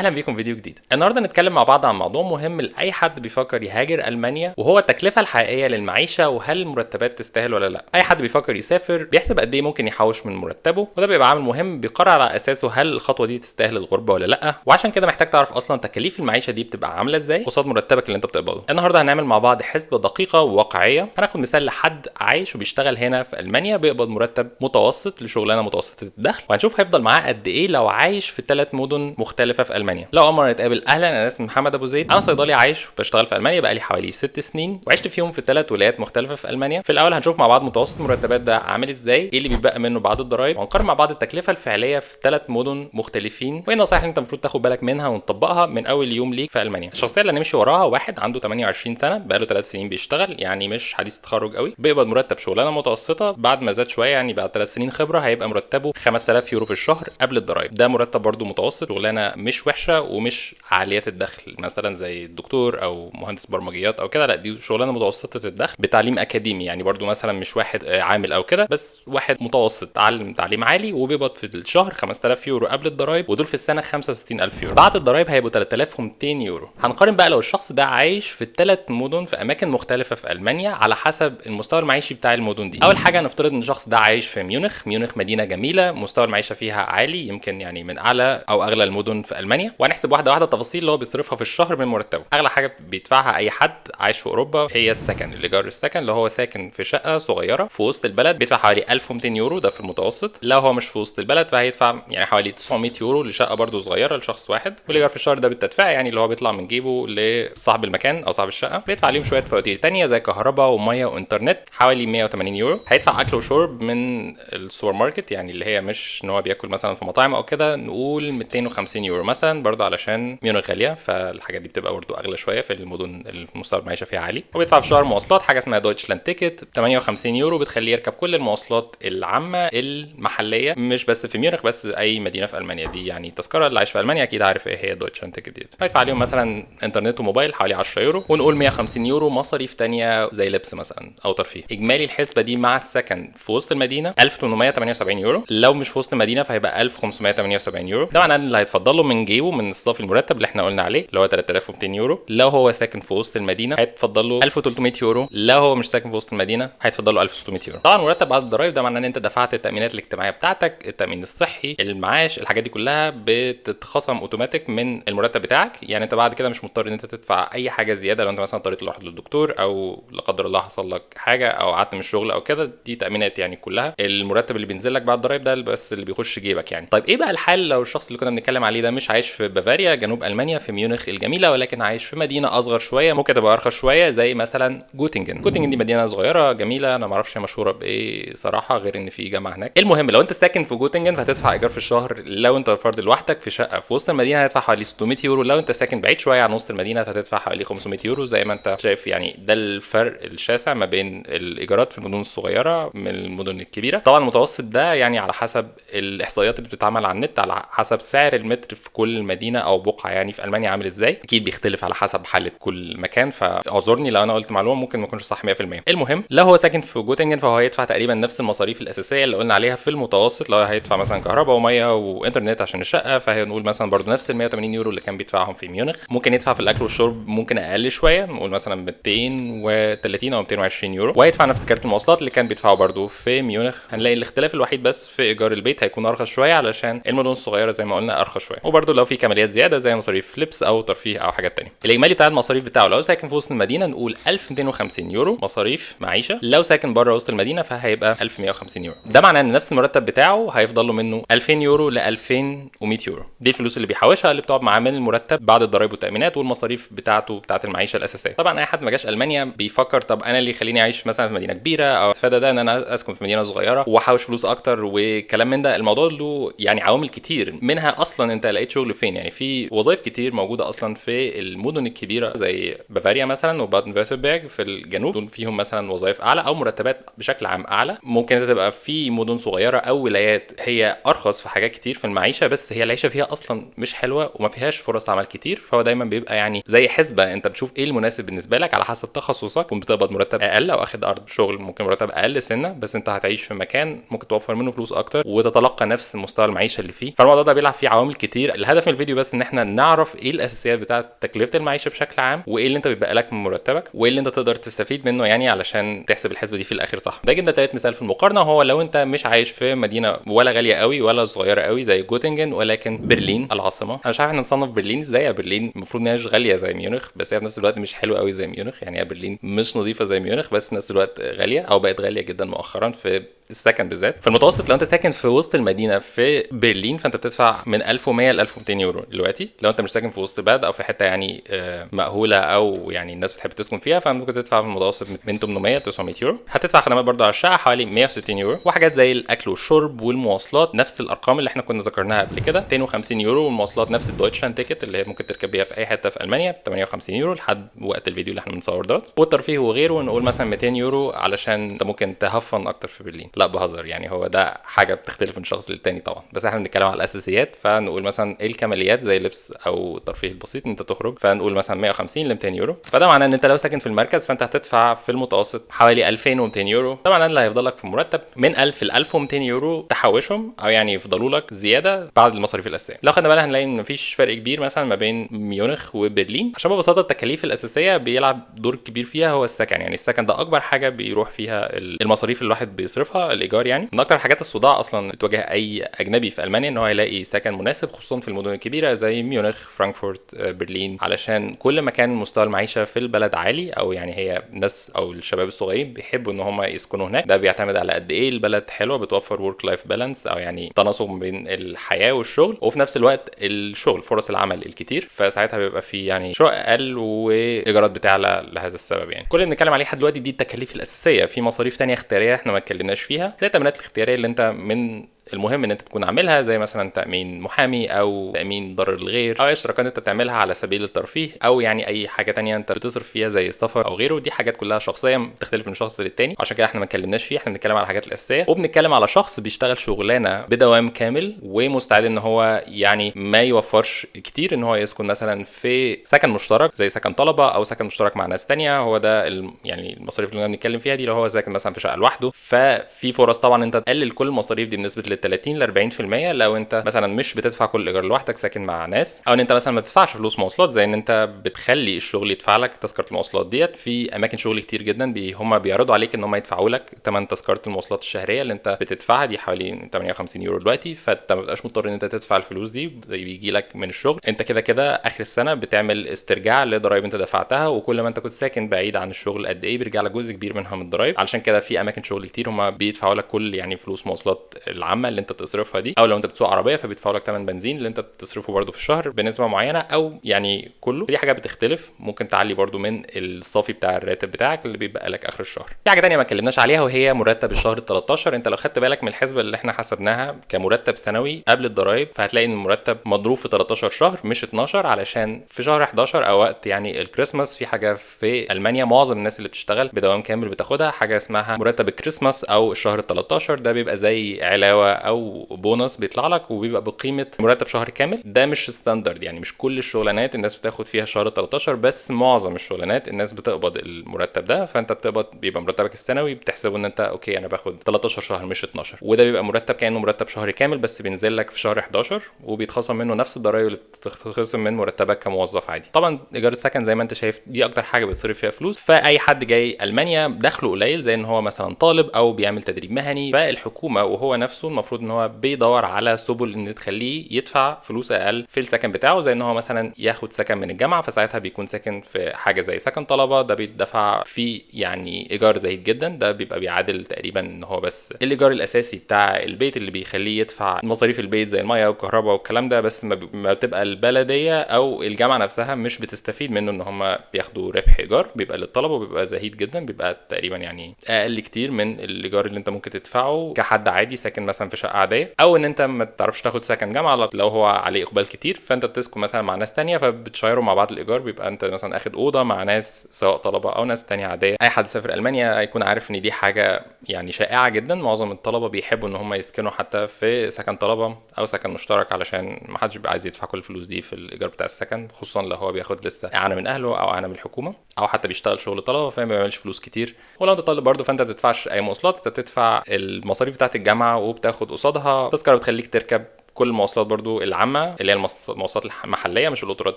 اهلا بيكم فيديو جديد. النهارده نتكلم مع بعض عن موضوع مهم لاي حد بيفكر يهاجر المانيا، وهو التكلفه الحقيقيه للمعيشه وهل المرتبات تستاهل ولا لا. اي حد بيفكر يسافر بيحسب قد ايه ممكن يحوش من مرتبه، وده بيبقى عامل مهم بيقرر على اساسه هل الخطوه دي تستاهل الغربه ولا لا. وعشان كده محتاج تعرف اصلا تكاليف المعيشه دي بتبقى عامله ازاي قصاد مرتبك اللي انت بتقبضه. النهارده هنعمل مع بعض حسبه دقيقه وواقعيه. هناخد مثال لحد عايش وبيشتغل هنا في المانيا بيقبض مرتب متوسط لشغلانه متوسطه الدخل، وهنشوف هيفضل معاه قد ايه لو عايش في 3 مدن مختلفه في المانيا. لو اول مره نتقابل، اهلا، انا اسمي محمد ابو زيد. انا صيدلي عايش وبشتغل في المانيا بقالي حوالي 6 سنين، وعشت فيهم في 3 ولايات مختلفه في المانيا. في الاول هنشوف مع بعض متوسط المرتبات ده عامل ازاي، ايه اللي بيبقى منه بعد الضرايب، وهنقارن مع بعض التكلفه الفعليه في 3 مدن مختلفين، وايه النصائح اللي انت المفروض تاخد بالك منها ونطبقها من اول يوم ليك في المانيا. الشخصيه اللي هنمشي وراها واحد عنده 28 سنه، بقاله 3 سنين بيشتغل، يعني مش حديث تخرج قوي، بيقبض مرتب شغلانه متوسطه. بعد ما زاد شويه يعني بعد 3 سنين خبره هيبقى مرتبه 5000 يورو في الشهر قبل الضرايب. ده مرتب برده متوسط، شغلانه مش وحشه ومش عاليه الدخل مثلا زي الدكتور او مهندس برمجيات او كده، لا دي شغلانه متوسطه الدخل بتعليم اكاديمي، يعني برده مثلا مش واحد عامل او كده، بس واحد متوسط اتعلم تعليم عالي وبيقبض في الشهر 5000 يورو قبل الضرايب، ودول في السنه 65000 يورو. بعد الضرايب هيبقوا 3200 يورو. هنقارن بقى لو الشخص ده عايش في 3 مدن في اماكن مختلفه في المانيا على حسب المستوى المعيشي بتاع المدن دي. اول حاجه نفترض ان الشخص ده عايش في ميونخ. ميونخ مدينه جميله، مستوى المعيشه فيها عالي، يمكن يعني من اعلى او اغلى المدن في المانيا. وهنحسب واحده واحده التفاصيل اللي هو بيصرفها في الشهر من مرتبه. اغلى حاجه بيدفعها اي حد عايش في اوروبا هي السكن، الايجار السكن، اللي هو ساكن في شقه صغيره في وسط البلد بيدفع حوالي 1200 يورو، ده في المتوسط. لو هو مش في وسط البلد فهيدفع يعني حوالي 900 يورو لشقه برده صغيره لشخص واحد. والايجار في الشهر ده بالتدفئه، يعني اللي هو بيطلع من جيبه لصاحب المكان او صاحب الشقه، بيدفع عليهم شويه فواتير تانية زي كهرباء وميه وانترنت حوالي 180 يورو. هيدفع اكل وشرب من السوبر ماركت، يعني اللي هي مش ان هو بياكل مثلا في مطاعم او كده، نقول 250 يورو مثلا، برده علشان ميونخ غاليه فالحاجات دي بتبقى برده اغلى شويه في المدن المستوى المعيشه فيها عالي. وبيدفع في الشهر مواصلات حاجه اسمها دويتشلاند تيكت 58 يورو، بتخليه يركب كل المواصلات العامه المحليه، مش بس في ميونخ بس اي مدينه في المانيا. دي يعني التذكره، اللي عايش في المانيا اكيد عارف ايه هي دويتشلاند تيكت دي. هيدفع عليهم مثلا انترنت وموبايل حوالي 10 يورو، ونقول 150 يورو مصاريف تانية زي لبس مثلا او ترفيه. اجمالي الحسبه دي مع السكن في وسط المدينه 1878 يورو. لو مش في وسط المدينه فهيبقى 1578 يورو. ده معناه ان اللي هيتفضل له من جيبه من الصافي المرتب اللي احنا قلنا عليه اللي هو 3200 يورو. لو هو ساكن في وسط المدينه هيتفضل له 1300 يورو. لو هو مش ساكن في وسط المدينه هيتفضل له 1600 يورو. طبعا مرتب بعد الضرايب ده معناه ان انت دفعت التامينات الاجتماعيه بتاعتك، التامين الصحي، المعاش، الحاجات دي كلها بتتخصم اوتوماتيك من المرتب بتاعك. يعني انت بعد كده مش مضطر ان انت تدفع اي حاجه زياده لو انت مثلا اضطريت تروح للدكتور او لا قدر الله حصل لك حاجه او قعدت من الشغل او كده. دي تامينات يعني كلها المرتب اللي بينزل لك بعد الضرايب ده بس اللي بيخش جيبك يعني. طيب ايه بقى الحل لو الشخص اللي كنا بنتكلم عليه ده مش عايش في بافاريا جنوب المانيا في ميونخ الجميله، ولكن عايش في مدينه اصغر شويه ممكن تبقى ارخص شويه زي مثلا جوتنجن. جوتنجن دي مدينه صغيره جميله، انا ما اعرفش هي مشهوره بايه صراحه غير ان في جامعه هناك. المهم لو انت ساكن في جوتنجن فهتدفع ايجار في الشهر لو انت فرد لوحدك في شقه في وسط المدينه هتدفع حوالي 600 يورو. لو انت ساكن بعيد شويه عن وسط المدينه هتدفع حوالي 500 يورو. زي ما انت شايف يعني ده الفرق الشاسع ما بين الايجارات في المدن الصغيره من المدن الكبيره. طبعا المتوسط ده يعني على حسب الاحصائيات اللي بتتعمل على النت، على حسب سعر المتر في كل مدينه او بقعه يعني في المانيا عامل ازاي. اكيد بيختلف على حسب حاله كل مكان، فاعذرني لو انا قلت معلومه ممكن ما تكونش صح 100%. المهم لو هو ساكن في جوتنجن فهو هيدفع تقريبا نفس المصاريف الاساسيه اللي قلنا عليها في المتوسط. لو هيدفع مثلا كهرباء وميه وانترنت عشان الشقه فهنقول مثلا برضو نفس ال 180 يورو اللي كان بيدفعهم في ميونخ. ممكن يدفع في الاكل والشرب ممكن اقل شويه، نقول مثلا 230 او 220 يورو، وهيدفع نفس كارت المواصلات اللي كان بيدفعه برضو في ميونخ. هنلاقي الاختلاف الوحيد بس في ايجار البيت هيكون ارخص شويه علشان المدن الصغيره زي ما قلنا ارخص شويه، وبرضو لو في كماليات زياده زي مصاريف لبس او ترفيه او حاجات تانية. الاجمالي بتاع المصاريف بتاعه لو ساكن في وسط المدينه نقول 1250 يورو مصاريف معيشه. لو ساكن بره وسط المدينه فهيبقى 1150 يورو. ده معناه ان نفس المرتب بتاعه هيفضل له منه 2000 يورو ل 2100 يورو. دي الفلوس اللي بيحوشها اللي بتقعد معاه من المرتب بعد الضرايب والتامينات والمصاريف بتاعه المعيشه الاساسيه. طبعا اي حد ما جاش المانيا بيفكر طب انا اللي يخليني اعيش مثلا في مدينه كبيره او اتفادى ده ان انا اسكن في مدينه صغيره واحوش فلوس اكتر وكلام من ده. الموضوع له يعني عوامل كتير، منها اصلا انت لقيت شغل فين. يعني في وظائف كتير موجوده اصلا في المدن الكبيره زي بافاريا مثلا وبادن فيرتنبرج في الجنوب، دول فيهم مثلا وظائف اعلى او مرتبات بشكل عام اعلى. ممكن انت تبقى في مدن صغيره او ولايات هي ارخص في حاجات كتير في المعيشه، بس هي العيشه فيها اصلا مش حلوه وما فيهاش فرص عمل كتير. فهو دايما بيبقى يعني زي حسبه، انت بتشوف ايه المناسب بالنسبه لك على حسب تخصصك. كنت بتقبض مرتب اقل او اخد ارض شغل ممكن مرتب اقل سنه، بس انت هتعيش في مكان ممكن توفر منه فلوس اكتر وتتلقى نفس مستوى المعيشه اللي فيه. فالموضوع ده بيلعب فيه عوامل كتير. الهدف من الفيديو بس ان احنا نعرف ايه الاساسيات بتاعه تكلفه المعيشه بشكل عام، وايه اللي انت بيبقى لك من مرتبك، وايه اللي انت تقدر تستفيد منه يعني علشان تحسب الحسبه دي في الاخر صح. ده جدا تالت مثال في المقارنه هو لو انت مش عايش في مدينه ولا غاليه قوي ولا صغيره قوي زي جوتنجن، ولكن برلين العاصمه. انا مش عارف احنا نصنف برلين ازاي. برلين المفروض انها مش غاليه زي ميونخ، بس هي في نفس الوقت مش حلوه قوي زي ميونخ. يعني برلين مش نظيفه زي ميونخ، بس في نفس الوقت غاليه او بقت غاليه جدا مؤخرا في السكن بالذات. فالمتوسط لو انت ساكن في وسط المدينه في برلين فانت بتدفع من 1100 ل 1200 يورو دلوقتي. لو انت مش ساكن في وسط بلد او في حته يعني مأهوله او يعني الناس بتحب تسكن فيها، فممكن تدفع في المتوسط من 800 ل 900 يورو. هتدفع خدمات برضو على الشقه حوالي 160 يورو، وحاجات زي الاكل والشرب والمواصلات نفس الارقام اللي احنا كنا ذكرناها قبل كده 250 يورو، والمواصلات نفس الدويتشلاند تيكت اللي هي ممكن تركب بيها في اي حته في المانيا 58 يورو لحد وقت الفيديو اللي احنا بنصور دوت. والترفيه وغيره نقول مثلا 200 يورو علشان انت ممكن تهفن اكتر في برلين. لا بهزر يعني، هو ده حاجه بتختلف من شخص للتاني طبعا، بس احنا بنتكلم على الاساسيات. فنقول مثلا ايه الكماليات زي لبس او الترفيه البسيط ان انت تخرج، فنقول مثلا 150 ل 200 يورو. فده معناه ان انت لو ساكن في المركز فانت هتدفع في المتوسط حوالي 2200 يورو. ده معناه ان اللي هيفضل لك في المرتب من 1000 ل 1200 يورو تحوشهم او يعني يفضلوا لك زياده بعد المصاريف الاساسيه. لو خدنا بالنا هنلاقي ان مفيش فرق كبير مثلا ما بين ميونخ وبرلين، عشان ببساطه التكاليف الاساسيه بيلعب دور كبير فيها هو السكن. يعني السكن ده اكبر حاجه بيروح فيها المصاريف اللي الواحد بيصرفها، الايجار. يعني من اكتر حاجات الصداع اصلا بتواجه اي اجنبي في المانيا ان هو يلاقي سكن مناسب، خصوصا في المدن الكبيره زي ميونخ، فرانكفورت، برلين، علشان كل ما كان مستوى المعيشه في البلد عالي او يعني هي الناس او الشباب الصغيرين بيحبوا ان هم يسكنوا هناك. ده بيعتمد على قد ايه البلد حلوه، بتوفر ورك لايف بالانس او يعني تناسق بين الحياه والشغل، وفي نفس الوقت الشغل فرص العمل الكتير، فساعتها بيبقى في يعني شقق اقل وايجارات بتعلى لهذا السبب. يعني كل اللي بنتكلم عليه لحد دلوقتي دي التكاليف الاساسيه. في مصاريف تانية اختياريه احنا ما اتكلمناش فيها زي التامينات الاختياريه اللي انت من المهم ان انت تكون عاملها، زي مثلا تامين محامي او تامين ضرر الغير او اشتراكات انت بتعملها على سبيل الترفيه، او يعني اي حاجه تانية انت بتصرف فيها زي السفر او غيره. دي حاجات كلها شخصيه بتختلف من شخص للتاني، عشان كده احنا ما اتكلمناش فيها. احنا بنتكلم على الحاجات الاساسيه، وبنتكلم على شخص بيشتغل شغلانه بدوام كامل ومستعد ان هو يعني ما يوفرش كتير ان هو يسكن مثلا في سكن مشترك زي سكن طلبه او سكن مشترك مع ناس تانية. هو ده يعني المصاريف اللي بنتكلم فيها دي لو هو ساكن مثلا في شقه لوحده. ففي فرص طبعا انت تقلل كل المصاريف دي بنسبه لل 30 ل 40% لو انت مثلا مش بتدفع كل الايجار لوحدك، ساكن مع ناس، او ان انت مثلا ما تدفعش فلوس مواصلات، زي ان انت بتخلي الشغل يدفع لك تذكره المواصلات ديت. في اماكن شغل كتير جدا هم بيعرضوا عليك ان هم يدفعوا لك ثمن تذكره المواصلات الشهريه اللي انت بتدفعها، دي حوالي 58 يورو دلوقتي. فانت ما بتبقاش مضطر ان انت تدفع الفلوس دي، بيجي لك من الشغل. انت كده كده اخر السنه بتعمل استرجاع لضرائب انت دفعتها، وكل ما انت كنت ساكن بعيد عن الشغل قد ايه بيرجع لك جزء كبير منها من الضرائب. علشان كده في اماكن شغل كتير هم بيدفعوا لك كل يعني فلوس مواصلات العامه اللي انت بتصرفها دي، او لو انت بتسوق عربيه فبيدفعوا لك ثمن بنزين اللي انت بتصرفه برده في الشهر بنسبه معينه، او يعني كله. دي حاجه بتختلف، ممكن تعلي برده من الصافي بتاع الراتب بتاعك اللي بيبقى لك اخر الشهر. في حاجه ثانيه ما اتكلمناش عليها وهي مرتب الشهر ال 13. انت لو خدت بالك من الحسبه اللي احنا حسبناها كمرتب سنوي قبل الضرايب، فهتلاقي ان المرتب مضروب في 13 شهر مش 12، علشان في شهر 11 او وقت يعني الكريسماس في حاجه في المانيا معظم الناس اللي بتشتغل بدوام كامل بتاخدها، حاجه اسمها مرتب الكريسماس او الشهر ال 13. ده بيبقى زي علاوه او بونص بيطلع لك وبيبقى بقيمه مرتب شهر كامل. ده مش ستاندرد، يعني مش كل الشغلانات الناس بتاخد فيها شهر 13، بس معظم الشغلانات الناس بتقبض المرتب ده. فانت بتقبض بيبقى مرتبك السنوي بتحسبه ان انت اوكي انا باخد 13 شهر مش 12، وده بيبقى مرتب كانه مرتب شهر كامل بس بينزل لك في شهر 11 وبيتخصم منه نفس الضرايب اللي بتتخصم من مرتبك كموظف عادي. طبعا ايجار السكن زي ما انت شايف دي اكتر حاجه بتصرف فيها فلوس. فاي حد جاي المانيا دخله قليل زي ان هو مثلا طالب او بيعمل تدريب مهني، فالحكومه وهو نفسه المفروض ان هو بيدور على سبل ان تخليه يدفع فلوس اقل في السكن بتاعه، زي ان هو مثلا ياخد سكن من الجامعه، فساعتها بيكون ساكن في حاجه زي سكن طلبه. ده بيدفع فيه يعني ايجار زهيد جدا، ده بيبقى بيعادل تقريبا ان هو بس الايجار الاساسي بتاع البيت اللي بيخليه يدفع مصاريف البيت زي الميه والكهرباء والكلام ده. بس ما بتبقى البلديه او الجامعه نفسها مش بتستفيد منه ان هم بياخدوا ربح ايجار، بيبقى للطلبه وبيبقى زهيد جدا، بيبقى تقريبا يعني اقل كتير من الايجار اللي انت ممكن تدفعه كحد عادي ساكن مثلا في شقه عاديه، او ان انت ما تعرفش تاخد سكن جامعه لو هو عليه اقبال كتير، فانت بتسكن مثلا مع ناس تانية فبتشيروا مع بعض الايجار. بيبقى انت مثلا اخد اوضه مع ناس سواء طلبه او ناس تانية عاديه. اي حد سافر المانيا هيكون عارف ان دي حاجه يعني شائعه جدا. معظم الطلبه بيحبوا ان هم يسكنوا حتى في سكن طلبه او سكن مشترك، علشان ما حدش بيبقى عايز يدفع كل الفلوس دي في الايجار بتاع السكن، خصوصا لو هو بياخد لسه اعانه من اهله او اعانه من الحكومه او حتى بيشتغل شغل طلبه فما بيعملش فلوس كتير. ولو انت طالب برضه فانت ما بتدفعش اي مواصلات، انت بتدفع المصاريف بتاعه الجامعه وبتاخد قصادها تذكره بتخليك تركب كل المواصلات برضو العامه اللي هي المواصلات المحليه مش القطارات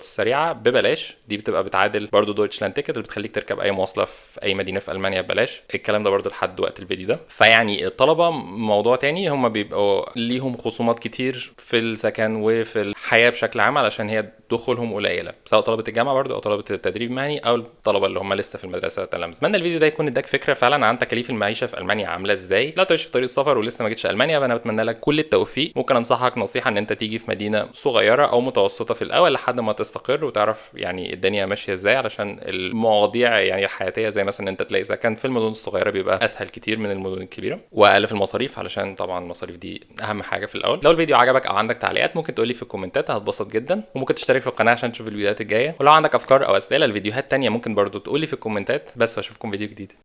السريعه ببلاش، دي بتبقى بتعادل برضو دويتشلاند تيكت اللي بتخليك تركب اي مواصله في اي مدينه في المانيا ببلاش. الكلام ده برضو لحد وقت الفيديو ده. فيعني الطلبه موضوع تاني، هم بيبقوا ليهم خصومات كتير في السكن وفي الحياه بشكل عام علشان هي دخولهم قليله، سواء طلبه الجامعه برضو او طلبه التدريب المهني او الطلبه اللي هم لسه في المدرسه والتلامذه. اتمنى الفيديو ده يكون اداك فكره فعلا عن تكاليف المعيشه في المانيا عامله ازاي. لو تعيش في طريق السفر ولسه ما جيتش المانيا فانا بتمنى لك كل التوفيق. ممكن انصحك نصيحه ان انت تيجي في مدينه صغيره او متوسطه في الاول لحد ما تستقر وتعرف يعني الدنيا ماشيه ازاي، علشان المواضيع يعني الحياتيه زي مثلا انت تلاقي سكن في المدن الصغيره بيبقى اسهل كتير من المدن الكبيره، واقل في المصاريف علشان طبعا المصاريف دي اهم حاجه في الاول. لو الفيديو عجبك او عندك تعليقات ممكن تقول لي في الكومنتات، هتبسط جدا. وممكن تشترك في القناه عشان تشوف الفيديوهات الجايه، ولو عندك افكار او اسئله لفيديوهات تانية ممكن برضو تقول لي في الكومنتات. بس واشوفكم فيديو جديد.